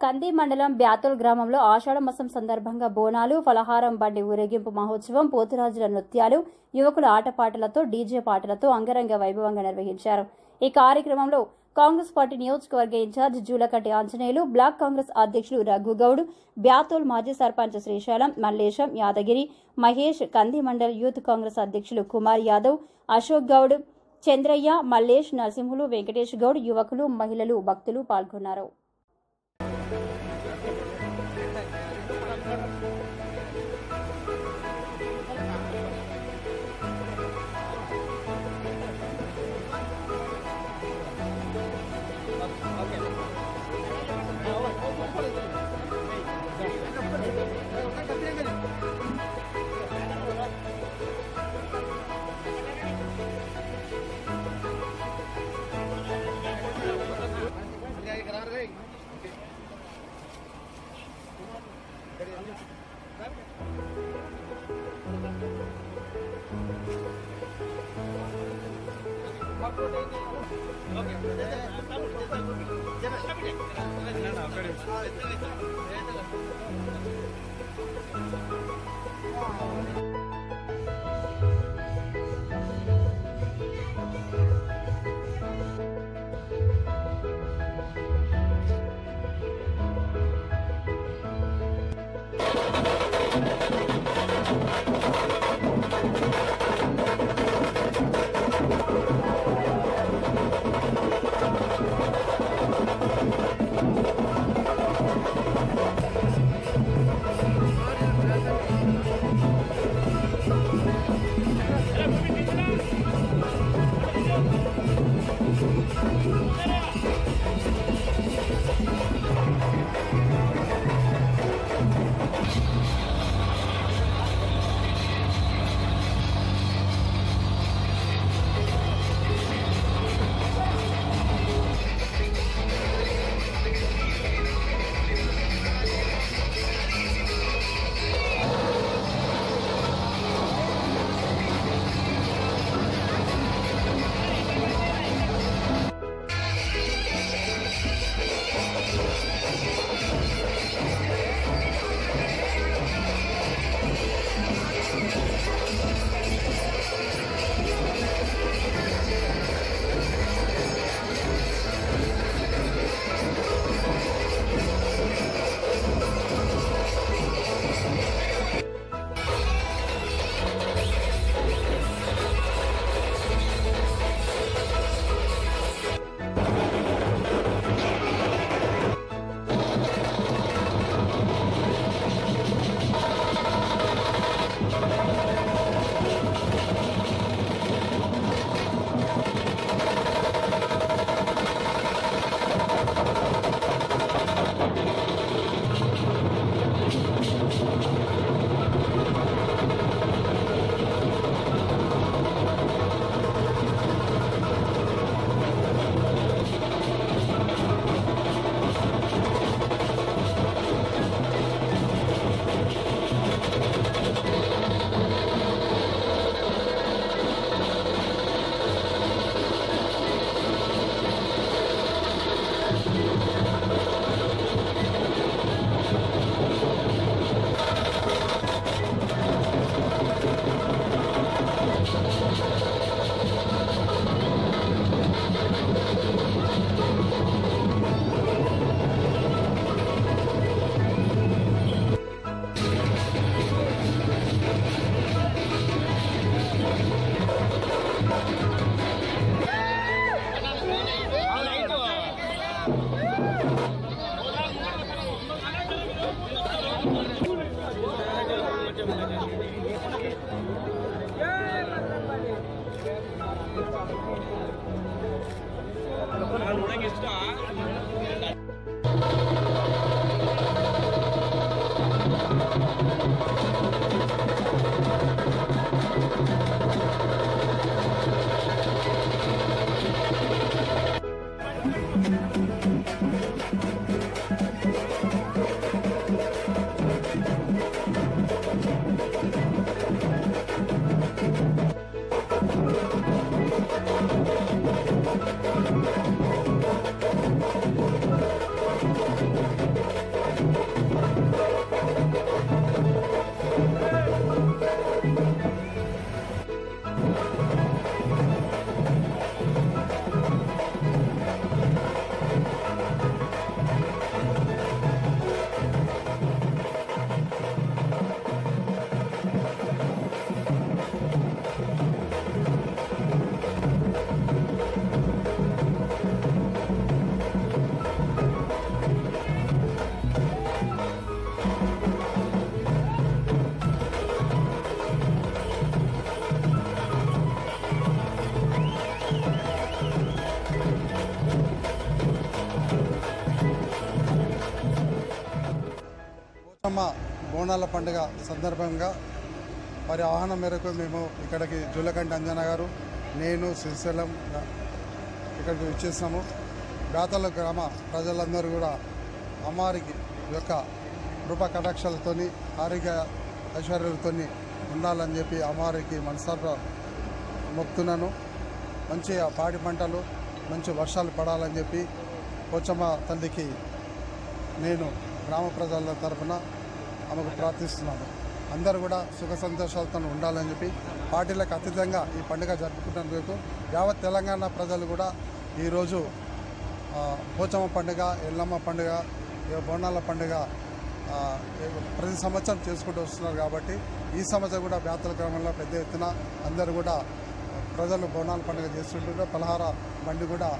కంది మండలం బ్యాతోల్ గ్రామంలో ఆషాఢ మాసం సందర్భంగా బోనాలు, ఫలహారం బండి ఊరేగింపు మహోత్సవం, పోతురాజుల నృత్యాలు, యువకుల ఆటపాటలతో, డీజే పాటలతో అంగరంగ వైభవంగా నిర్వహించారు. ఈ కార్యక్రమంలో కాంగ్రెస్ పార్టీ నియోజకవర్గ ఇన్ఛార్జ్ జూలకట్టి ఆంజనేయులు, బ్లాక్ కాంగ్రెస్ అధ్యక్షులు రఘుగౌడ్, బ్యాతోల్ మాజీ సర్పంచ్ శ్రీశైలం, మల్లేశం, యాదగిరి, మహేష్, కంది మండల్ యూత్ కాంగ్రెస్ అధ్యక్షులు కుమార్ యాదవ్, అశోక్ గౌడ్, చంద్రయ్య, మల్లేష్, నరసింహులు, వెంకటేష్ గౌడ్, యువకులు, మహిళలు, భక్తులు పాల్గొన్నారు. బోనాల పండుగ సందర్భంగా వారి ఆహ్వానం మేరకు మేము ఇక్కడికి జూలకంటి అంజన గారు, నేను, శ్రీశైలం ఇక్కడికి వచ్చేసాము. బేతల గ్రామ ప్రజలందరూ కూడా అమ్మవారికి యొక్క కృపా కటాక్షాలతో ఆరోగ్య ఐశ్వర్యాలతో ఉండాలని చెప్పి అమ్మవారికి మనసారా మొక్కుతున్నాను. మంచి పాడి పంటలు, మంచి వర్షాలు పడాలని చెప్పి పోచమ్మ తల్లికి నేను గ్రామ ప్రజల తరఫున ఆమెకు ప్రార్థిస్తున్నాను. అందరూ కూడా సుఖ సంతోషాలతో ఉండాలని చెప్పి పార్టీలకు అతీతంగా ఈ పండుగ జరుపుకుంటున్నందుకు యావత్ తెలంగాణ ప్రజలు కూడా ఈరోజు పోచమ్మ పండుగ, ఎల్లమ్మ పండుగ, బోనాల పండుగ ప్రతి సంవత్సరం చేసుకుంటూ వస్తున్నారు. కాబట్టి ఈ సంవత్సరం కూడా బేతల గ్రామంలో పెద్ద ఎత్తున అందరూ కూడా ప్రజలు బోనాల పండుగ చేస్తుంటారు. పలహార బండి కూడా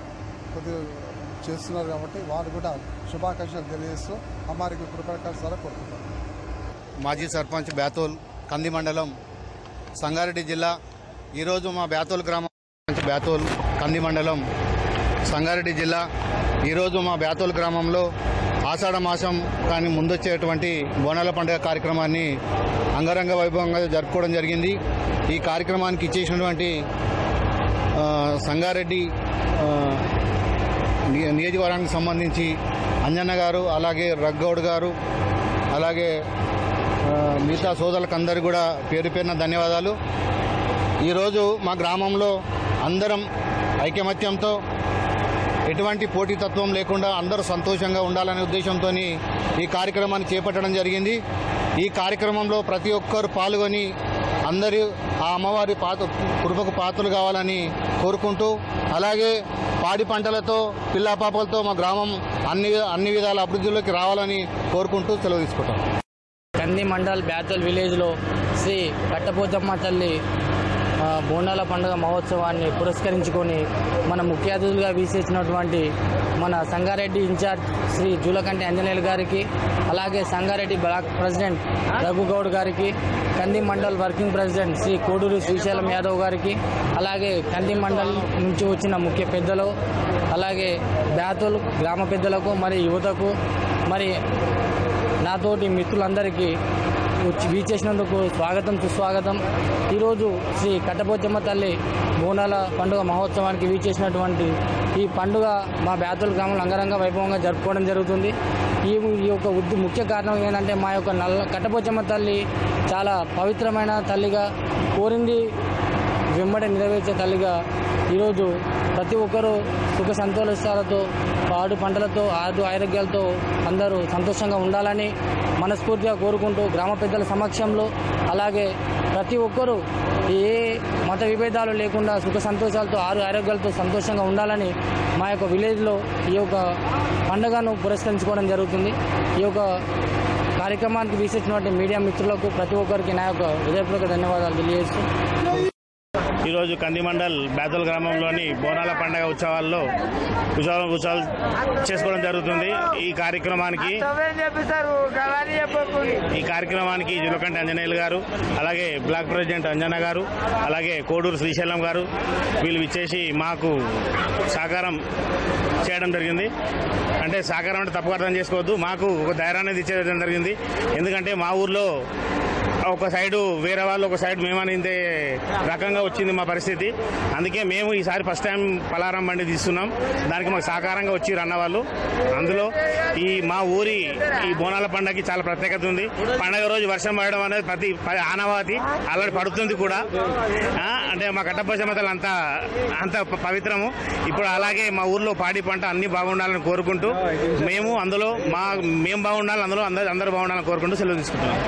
కొద్దిగా చేస్తున్నారు. కాబట్టి వారు కూడా శుభాకాంక్షలు తెలియజేస్తూ అమ్మవారికి కృపకాశాలు కోరుకుంటారు. మాజీ సర్పంచ్ బేతోల్ కంది మండలం సంగారెడ్డి జిల్లా. ఈరోజు మా బేతోల్ గ్రామం బేతోల్ కంది మండలం సంగారెడ్డి జిల్లా. ఈరోజు మా బేతోల్ గ్రామంలో ఆషాఢ మాసం కానీ ముందొచ్చేటువంటి బోనాల పండుగ కార్యక్రమాన్ని అంగరంగ వైభవంగా జరుపుకోవడం జరిగింది. ఈ కార్యక్రమానికి ఇచ్చేసినటువంటి సంగారెడ్డి నియోజకవర్గానికి సంబంధించి అంజన్న గారు, అలాగే రగ్గౌడ్ గారు, అలాగే మిగతా సోదరులకు అందరూ కూడా పేరు పేరున ధన్యవాదాలు. ఈరోజు మా గ్రామంలో అందరం ఐకమత్యంతో ఎటువంటి పోటీతత్వం లేకుండా అందరూ సంతోషంగా ఉండాలనే ఉద్దేశంతో ఈ కార్యక్రమాన్ని చేపట్టడం జరిగింది. ఈ కార్యక్రమంలో ప్రతి ఒక్కరు పాల్గొని అందరూ ఆ అమ్మవారి కృపకు పాత్రలు కావాలని కోరుకుంటూ, అలాగే పాడి పంటలతో పిల్లాపాపలతో మా గ్రామం అన్ని విధాల అభివృద్ధిలోకి రావాలని కోరుకుంటూ సెలవు తీసుకుంటాం. కంది మండల్ బేతల్ విలేజ్లో శ్రీ కట్టపోచమ్మ తల్లి బోనాల పండుగ మహోత్సవాన్ని పురస్కరించుకొని మన ముఖ్య అతిథులుగా వీసేసినటువంటి మన సంగారెడ్డి ఇన్ఛార్జ్ శ్రీ జూలకంటి ఆంజనేయులు గారికి, అలాగే సంగారెడ్డి బ్లాక్ ప్రెసిడెంట్ రఘుగౌడ్ గారికి, కంది మండల్ వర్కింగ్ ప్రెసిడెంట్ శ్రీ కోడూరు శ్రీశైలం యాదవ్ గారికి, అలాగే కంది మండల్ నుంచి వచ్చిన ముఖ్య పెద్దలు, అలాగే బేతోల్ గ్రామ పెద్దలకు, మరి యువతకు, మరి నాతోటి మిత్రులందరికీ వీచేసినందుకు స్వాగతం, సుస్వాగతం. ఈరోజు శ్రీ కట్టపోచమ్మ తల్లి బోనాల పండుగ మహోత్సవానికి వీచేసినటువంటి ఈ పండుగ మా బేతోల్ గ్రామంలో అంగరంగ వైభవంగా జరుపుకోవడం జరుగుతుంది. ఈ యొక్క ముఖ్య కారణం ఏంటంటే మా యొక్క కట్టపోచమ్మ తల్లి చాలా పవిత్రమైన తల్లిగా, కోరింది వెంబడి నెరవేర్చే తల్లిగా ఈరోజు ప్రతి ఒక్కరూ సుఖ సంతోషాలతో, పాడు పంటలతో, ఆరోగ్యాలతో అందరూ సంతోషంగా ఉండాలని మనస్ఫూర్తిగా కోరుకుంటూ గ్రామ పెద్దల సమక్షంలో, అలాగే ప్రతి ఒక్కరూ ఏ మత విభేదాలు లేకుండా సుఖ సంతోషాలతో, ఆరోగ్యాలతో సంతోషంగా ఉండాలని మా యొక్క విలేజ్లో ఈ యొక్క పండుగను పురస్కరించుకోవడం జరుగుతుంది. ఈ యొక్క కార్యక్రమానికి వీసేసినటువంటి మీడియా మిత్రులకు ప్రతి ఒక్కరికి నా యొక్క హృదయపూర్వక ధన్యవాదాలు తెలియజేస్తూ, ఈరోజు కంది మండల్ బేతల్ గ్రామంలోని బోనాల పండుగ ఉత్సవాల్లో ఉత్సవాలు చేసుకోవడం జరుగుతుంది. ఈ కార్యక్రమానికి జూలకంటి ఆంజనేయులు గారు, అలాగే బ్లాక్ ప్రెసిడెంట్ అంజన్న గారు, అలాగే కోడూరు శ్రీశైలం గారు వీళ్ళు ఇచ్చేసి మాకు సహకారం చేయడం జరిగింది. అంటే సహకారం అంటే తప్పుగా అర్థం చేసుకోవద్దు, మాకు ఒక ధైర్యాన్ని ఇచ్చేయడం జరిగింది. ఎందుకంటే మా ఊర్లో ఒక సైడు వేరే వాళ్ళు, ఒక సైడ్ మేమనేంతే రకంగా వచ్చింది మా పరిస్థితి. అందుకే మేము ఈసారి ఫస్ట్ టైం పలారం బండి తీస్తున్నాం. దానికి మాకు సహకారంగా వచ్చి అన్నవాళ్ళు. అందులో ఈ మా ఊరి ఈ బోనాల పండుగకి చాలా ప్రత్యేకత ఉంది. పండగ రోజు వర్షం పడడం అనేది ప్రతి ఆనవాతి, ఆల్రెడీ పడుతుంది కూడా. అంటే మా కట్టపోచమ్మ తల్లి అంత పవిత్రము. ఇప్పుడు అలాగే మా ఊర్లో పాడి పంట అన్ని బాగుండాలని కోరుకుంటూ, మేము బాగుండాలి, అందులో అందరూ బాగుండాలని కోరుకుంటూ సెలవు తీసుకుంటున్నాం.